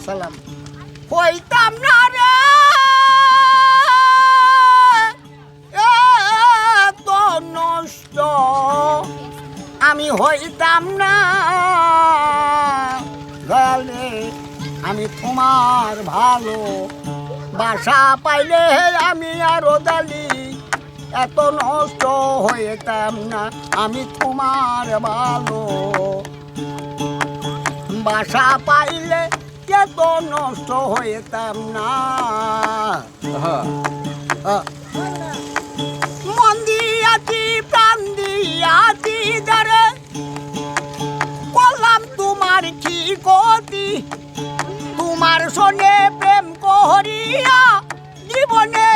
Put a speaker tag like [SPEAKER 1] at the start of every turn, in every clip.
[SPEAKER 1] সালাম হইতাম না রে এত নষ্ট আমি হইতাম না গেলে আমি তোমার ভালো বাসা পাইলে আমি আরো দালি এত নষ্ট হইতাম না আমি তোমার ভালো বাসা পাইলে এত নষ্ট হইতাম না মন দিয়াছি প্রাণ দিয়াছি যারে বললাম তোমার কি গতি তোমার সনে প্রেম করিয়া জীবনে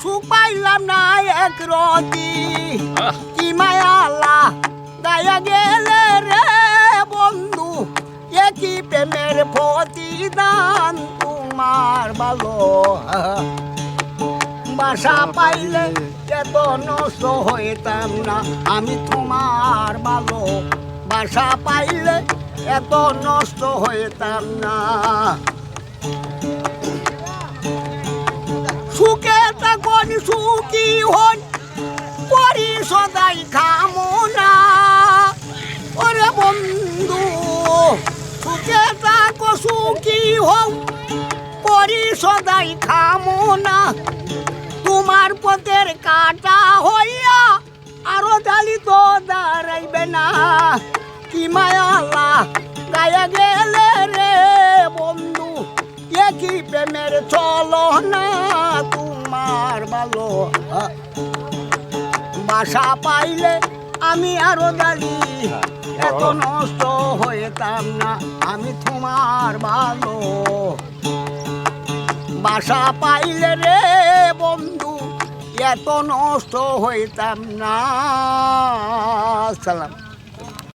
[SPEAKER 1] সুখ পাইলাম না এক রতি কি মায়ালা গায়া গেলে রে বন্ধু একই প্রেমের প্রতিদান তোমার ভালো বাসা পাইলে এত নষ্ট হইতাম না আমি তোমার ভালো বাসা পাইলে এত নষ্ট হইতাম না সুখে তখন সুখী হন করি সদাই কামনা ওরে বন্ধু সুখে থাকো সুখী হও করি সদাই কামনা তোমার পথের কাটা হইয়া আরো ডালি তো দাঁড়াইবে না কি মায়ালা গায়ে গেলে রে বন্ধু একই প্রেমের চলো না তোমার ভালো বাসা পাইলে আমি আরো ডালি এত নষ্ট হইতাম না আমি তোমার ভালো বাসা পাইলে রে বন্ধু এত নষ্ট হইতাম না সালাম।